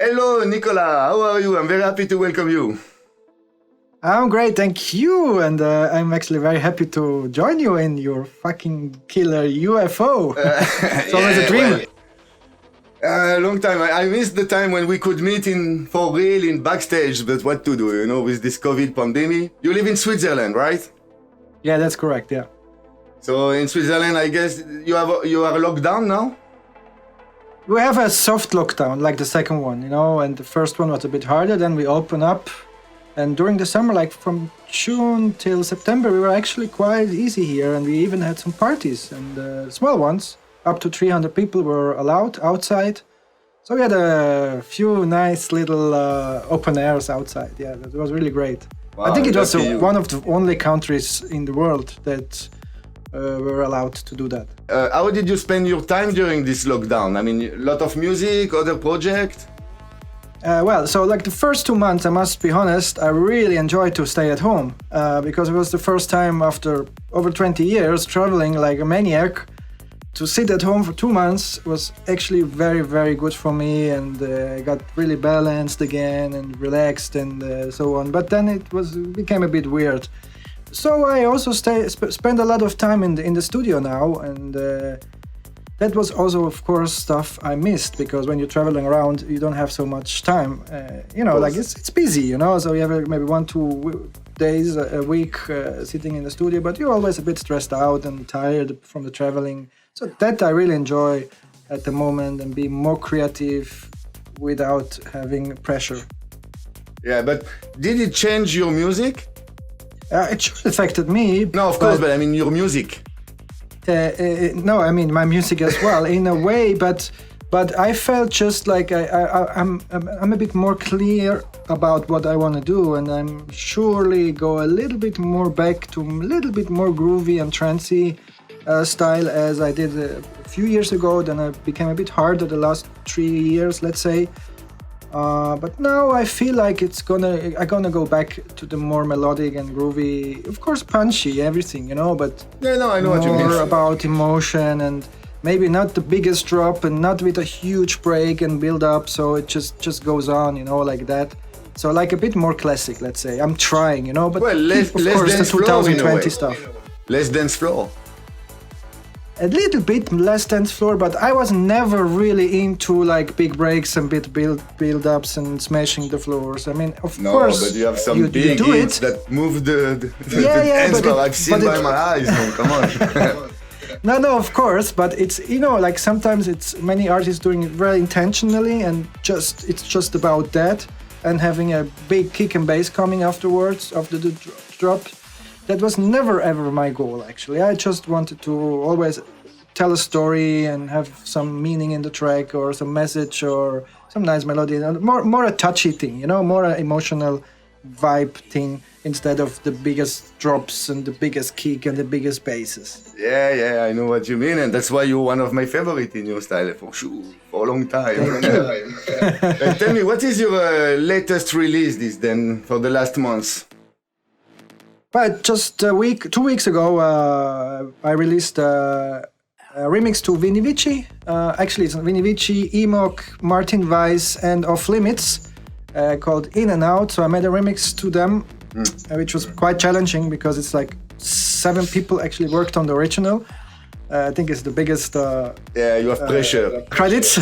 Hello, Nicola. How are you? I'm very happy to welcome you. I'm great, thank you. And I'm actually very happy to join you in your fucking killer UFO. It's always a dream. Long time. I missed the time when we could meet for real in backstage, but what to do, with this COVID pandemic. You live in Switzerland, right? Yeah, that's correct, yeah. So in Switzerland, I guess you are locked down now? We have a soft lockdown, like the second one, and the first one was a bit harder, then we open up. And during the summer, like from June till September, we were actually quite easy here, and we even had some parties, and small ones. Up to 300 people were allowed outside. So we had a few nice little open airs outside. Yeah, that was really great. Wow, I think it was one of the only countries in the world that were allowed to do that. How did you spend your time during this lockdown? I mean, a lot of music, other projects? So like the first 2 months, I must be honest, I really enjoyed to stay at home because it was the first time after over 20 years traveling like a maniac. To sit at home for 2 months was actually very, very good for me, and I got really balanced again and relaxed and so on. But then it became a bit weird. So I also spend a lot of time in the studio now, and that was also, of course, stuff I missed, because when you're traveling around, you don't have so much time. Like it's busy, so you have maybe 1-2 days a week sitting in the studio, but you're always a bit stressed out and tired from the traveling. So that I really enjoy at the moment, and be more creative without having pressure. Yeah, but did it change your music? It sure affected me. No, of course, but I mean your music. No, I mean my music as well, in a way, but I felt just like I'm a bit more clear about what I want to do, and I'm surely go a little bit more back to a little bit more groovy and trancey style as I did a few years ago. Then I became a bit harder the last 3 years, let's say. But now I feel like I'm gonna go back to the more melodic and groovy, of course punchy, everything, but Yeah, no, I know what you mean. more about emotion, and maybe not the biggest drop and not with a huge break and build up, so it just goes on, like that. So like a bit more classic, let's say. I'm trying, but Well, less of course the dance floor in a way. 2020 stuff. Less dance floor. A little bit less dance floor, but I was never really into like big breaks and bit build-ups and smashing the floors. I mean, of course, but you have some you big do hits it. that move the Yeah, dance but floor. I've seen by it- my eyes. No, come on. No, of course, but it's like sometimes it's many artists doing it very intentionally, and it's just about that, and having a big kick and bass coming afterwards after the drop. That was never ever my goal, actually. I just wanted to always tell a story and have some meaning in the track, or some message, or some nice melody. More a touchy thing, more an emotional vibe thing, instead of the biggest drops and the biggest kick and the biggest basses. Yeah, I know what you mean, and that's why you're one of my favorite in your style, for sure, for a long time. Tell me, what is your latest release for the last month? But just 2 weeks ago, I released a remix to Vini Vici. Actually, it's Vini Vici, Emok, Martin Weiss, and Off Limits, called In and Out. So I made a remix to them, which was quite challenging, because it's like 7 people actually worked on the original. I think it's the biggest You have pressure. credits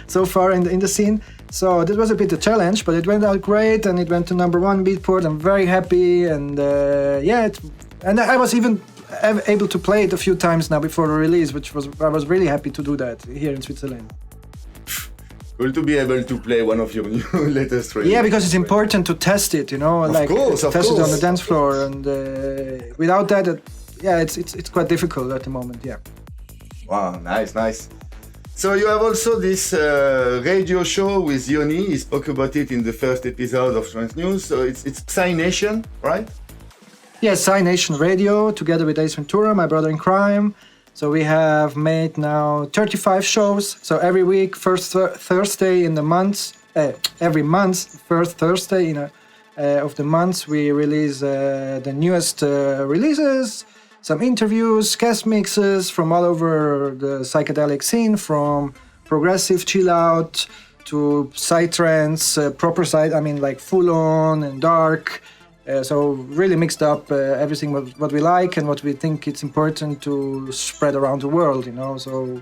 so far in the scene. So that was a bit a challenge, but it went out great, and it went to #1 Beatport. I'm very happy, and and I was even able to play it a few times now before the release, I was really happy to do that here in Switzerland. Cool to be able to play one of your new latest releases. Yeah, because it's important to test it, Of course. test it on the dance floor, and without that, it's quite difficult at the moment. Yeah. Wow, nice. So you have also this radio show with Yoni. He spoke about it in the first episode of Trance News. So it's Cyanation, right? Yes, Cyanation Radio, together with Ace Ventura, my brother in crime. So we have made now 35 shows. So every week, first Thursday in the month, every month, first Thursday of the month, we release the newest releases, some interviews, guest mixes from all over the psychedelic scene, from progressive chill out to psytrance, proper psy, I mean like full on and dark. So really mixed up everything what we like and what we think it's important to spread around the world, you know. So,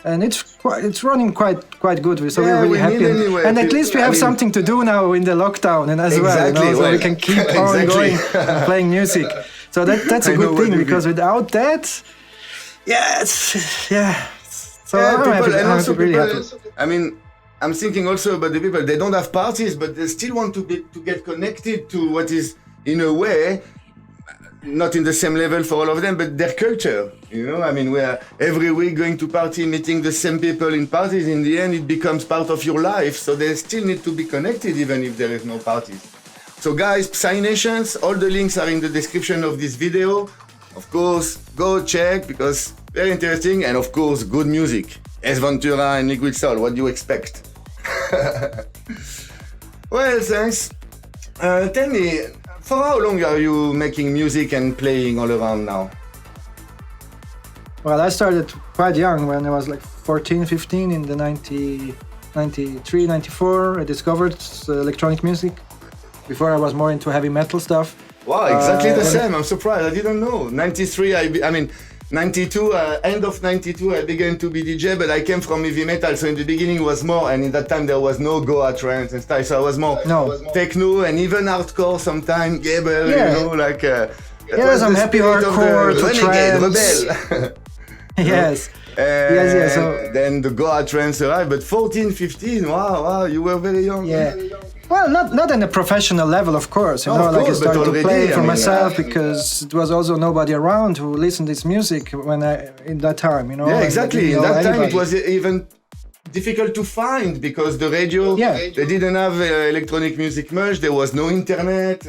and it's running quite good. So we're really happy, and at least we have something to do now in the lockdown and as well, you know, so we can keep on going and playing music. So that's a good thing, because without that, yeah. So I'm really happy. I mean, I'm thinking also about the people. They don't have parties, but they still want to get connected to what is, in a way, not in the same level for all of them, but their culture. You know, I mean, we are every week going to party, meeting the same people in parties. In the end, it becomes part of your life. So they still need to be connected, even if there is no parties. So guys, Cyanations, all the links are in the description of this video. Of course, go check, because very interesting, and of course, good music. S. Ventura and Liquid Soul, what do you expect? Well, thanks. Tell me, for how long are you making music and playing all around now? Well, I started quite young, when I was like 14, 15 in the 93, 94. I discovered electronic music. Before I was more into heavy metal stuff. Wow, exactly the same. I'm surprised. I didn't know. 93, I mean, 92, end of 92, I began to be DJ, but I came from heavy metal, so in the beginning it was more, and in that time there was no Goa trance and stuff, so I was more techno and even hardcore sometimes, Gable, you know, like... I'm happy hardcore to trance. Yes. Yes. So then the Goa trance arrived, but 14, 15, wow, you were very young. Yeah. Well, not on a professional level, of course. You know, like I started to play for myself, because it was also nobody around who listened to this music when in that time. You know. Yeah, exactly. In that time, it was even difficult to find, because the radio, they didn't have electronic music much. There was no internet.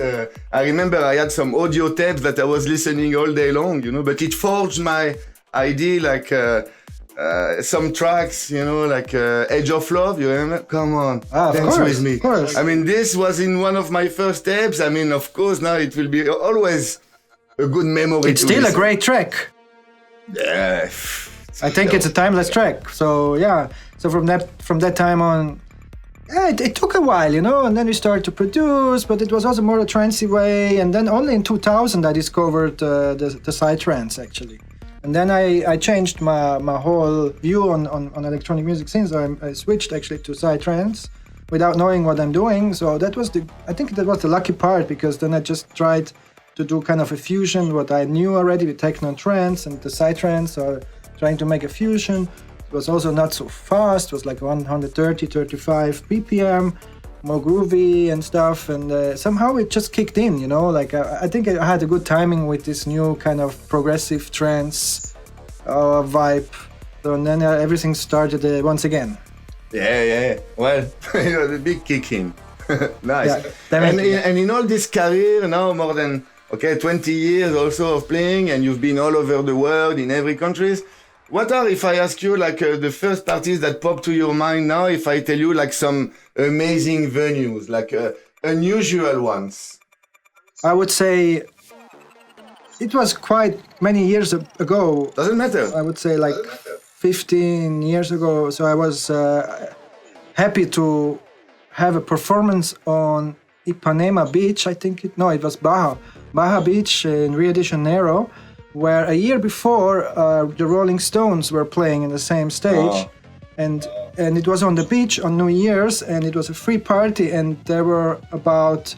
I remember I had some audio tapes that I was listening all day long. You know, but it forged my idea, like. Some tracks, you know, like Edge of Love, you remember? Come on, dance with me. Of course. I mean, this was in one of my first tapes. I mean, of course, now it will be always a good memory. It's still a great track. Yeah. I think it's a timeless track. So yeah. So from that time on, it took a while, you know, and then we started to produce, but it was also more a trancey way. And then only in 2000 I discovered the psytrance, actually. And then I changed my whole view on electronic music since I switched actually to psytrance without knowing what I'm doing. So I think that was the lucky part, because then I just tried to do kind of a fusion, what I knew already with techno and trance and the psytrance, so trying to make a fusion. It was also not so fast, it was like 130, 35 BPM, more groovy and stuff, and somehow it just kicked in, you know, like I think I had a good timing with this new kind of progressive trance vibe, so and then everything started once again. Yeah, well, you know, the big kick in. Nice. Yeah, and in all this career now, more than 20 years also of playing, and you've been all over the world in every country. What are, if I ask you, like the first artists that pop to your mind now, if I tell you like some amazing venues, like unusual ones? I would say it was quite many years ago. Doesn't matter. I would say like 15 years ago. So I was happy to have a performance on Ipanema Beach, I think it was Baja Beach in Rio de Janeiro, where a year before the Rolling Stones were playing in the same stage, and it was on the beach on New Year's, and it was a free party, and there were about,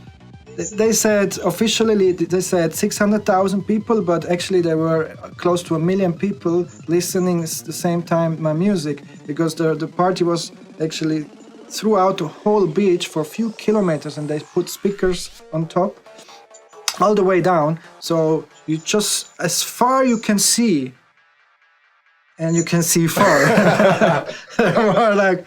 they said officially they said 600,000 people, but actually there were close to 1 million people listening at the same time my music, because the party was actually throughout the whole beach for a few kilometers, and they put speakers on top all the way down, so you just, as far you can see, and you can see far. More like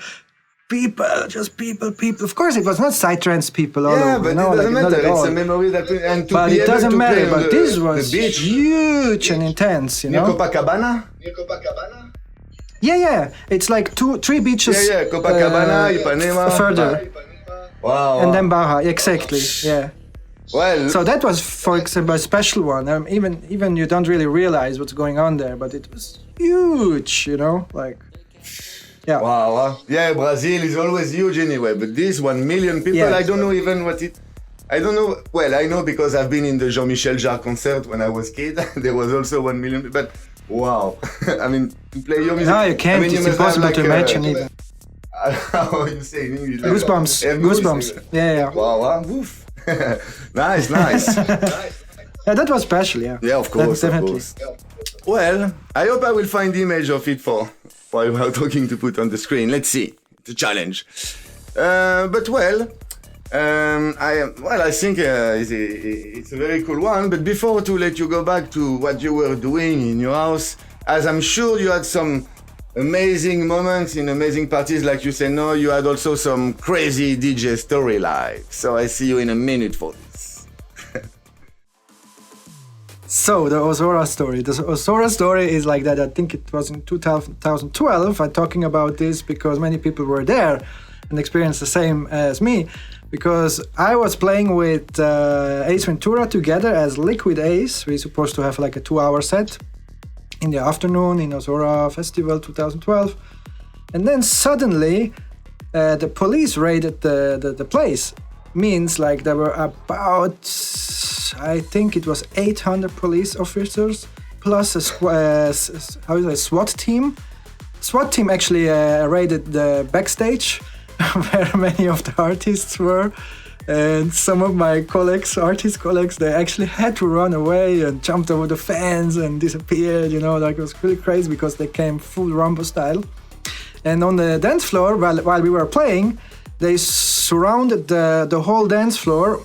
people. Of course, it was not psytrance people all over. But it doesn't matter. It's a memory that, and to but be it doesn't matter. But this was the beach. Huge and intense, you know. Near Copacabana? Yeah. It's like 2-3 beaches. Yeah. Copacabana, Ipanema. Further. Wow. And then Baja, exactly. Yeah. Well, so that was, for example, a special one. Even you don't really realize what's going on there, but it was huge, you know, like. Yeah. Wow. Yeah, Brazil is always huge anyway, but this 1 million people, Yeah. I don't know even what it. I don't know. Well, I know because I've been in the Jean-Michel Jarre concert when I was kid. There was also 1 million, but wow. I mean, to play your music. No, you can't. I mean, you It's must have impossible to imagine even. How you say in English? Goosebumps. Goosebumps. Yeah. Wow. Woof. Nice. Yeah, that was special. Yeah. Yeah, of course. Definitely. Well, I hope I will find the image of it for while we are talking to put on the screen. Let's see. It's a challenge. But I think it's a very cool one. But before to let you go back to what you were doing in your house, as I'm sure you had some amazing moments in amazing parties, like you said, no, you had also some crazy DJ story live. So I see you in a minute for this. So the Ozora story. The Ozora story is like that. I think it was in 2012. I'm talking about this because many people were there and experienced the same as me. Because I was playing with Ace Ventura together as Liquid Ace. We're supposed to have like a 2-hour set in the afternoon in Ozora Festival 2012. And then suddenly the police raided the place. Means like there were about, I think it was 800 police officers plus a SWAT team. SWAT team actually raided the backstage where many of the artists were, and some of my artist colleagues, they actually had to run away and jumped over the fence and disappeared, like it was really crazy because they came full Rambo style. And on the dance floor, while we were playing, they surrounded the whole dance floor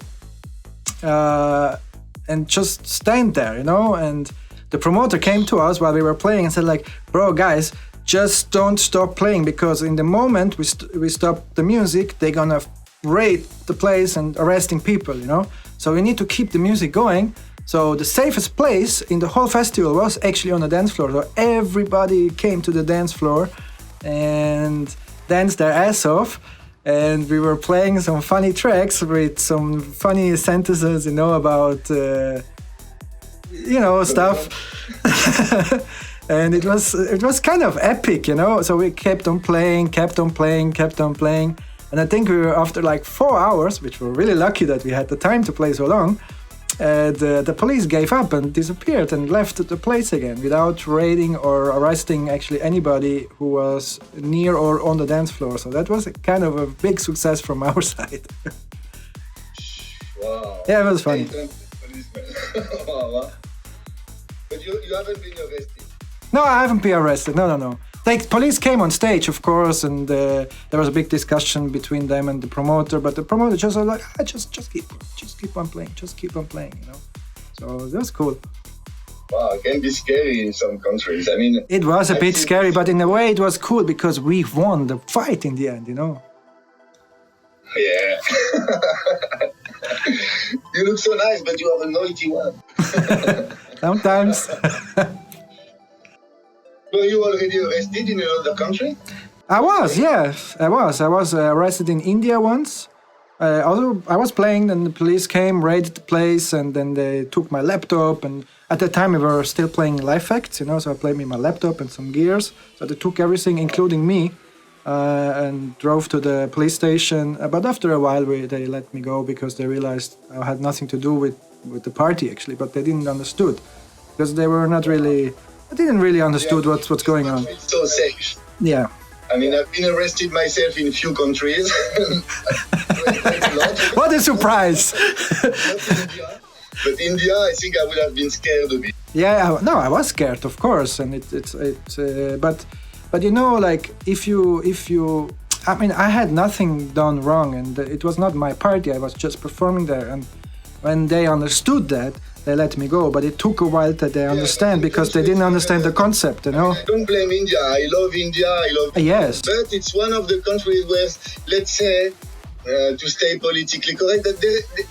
and just stand there, and the promoter came to us while we were playing and said like, bro, guys, just don't stop playing, because in the moment we stop the music, they're gonna raid the place and arresting people, So we need to keep the music going. So the safest place in the whole festival was actually on the dance floor. So everybody came to the dance floor and danced their ass off. And we were playing some funny tracks with some funny sentences, about, stuff. And it was kind of epic, So we kept on playing. And I think we were, after like 4 hours, which we're really lucky that we had the time to play so long, the police gave up and disappeared and left the place again without raiding or arresting actually anybody who was near or on the dance floor. So that was kind of a big success from our side. Wow. Yeah, it was funny. Wow. But you haven't been arrested? No, I haven't been arrested. No. The police came on stage, of course, and there was a big discussion between them and the promoter. But the promoter just was like, just keep on playing, So that was cool. Wow, it can be scary in some countries. I mean, it was a bit scary, but in a way it was cool because we won the fight in the end, Yeah. You look so nice, but you are a naughty one. Sometimes. Were you already arrested in another country? I was, yes. I was arrested in India once. Also, I was playing, and the police came, raided the place, and then they took my laptop. And at that time, we were still playing live facts, So I played with my laptop and some gears. So they took everything, including me, and drove to the police station. But after a while, they let me go because they realized I had nothing to do with the party, actually. But they didn't understood because they were not really. I didn't really understood what's going on. It's so safe. Yeah. I mean, I've been arrested myself in a few countries. What a surprise! But India, I think I would have been scared a bit. Yeah, no, I was scared, of course, and but like if you, I mean, I had nothing done wrong, and it was not my party. I was just performing there, and when they understood that, they let me go, but it took a while that they understand because they didn't understand the concept, I don't blame India. I love India. Yes. But it's one of the countries where, let's say, to stay politically correct, that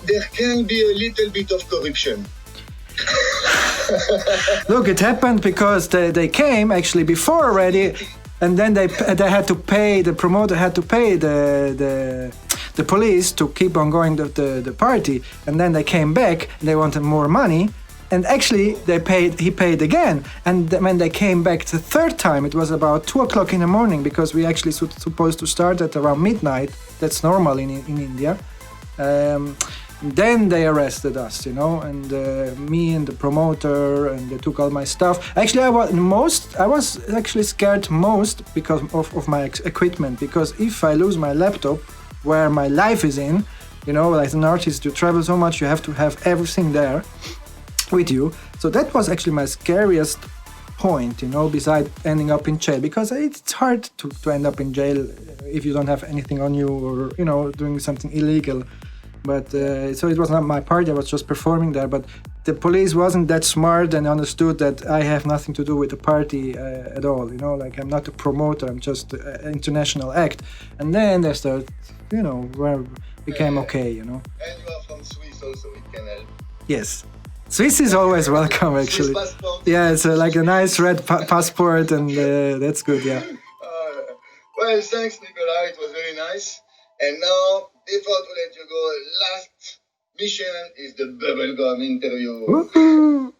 there can be a little bit of corruption. Look, it happened because they came actually before already, and then they had to pay, the promoter had to pay the police to keep on going the party, and then they came back and they wanted more money, And actually, he paid again. And when they came back the third time, it was about 2 o'clock in the morning, because we actually supposed to start at around midnight. That's normal in India. Then they arrested us, and me and the promoter, and they took all my stuff. Actually, I was actually scared most because of my equipment, because if I lose my laptop, where my life is in, like an artist, you travel so much, you have to have everything there with you. So that was actually my scariest point, besides ending up in jail, because it's hard to end up in jail if you don't have anything on you, or doing something illegal. But so it was not my part. I was just performing there. But the police wasn't that smart and understood that I have nothing to do with the party at all. Like I'm not a promoter. I'm just an international act. And then they started, where it became okay. And you are from Swiss also. It can help. Yes. Swiss is always welcome, actually. Swiss passport. Yeah, it's like a nice red passport, and that's good, yeah. Well, thanks, Nicolas. It was very nice. And now, before to let you go, last mission is the bubblegum interview. Woo-hoo.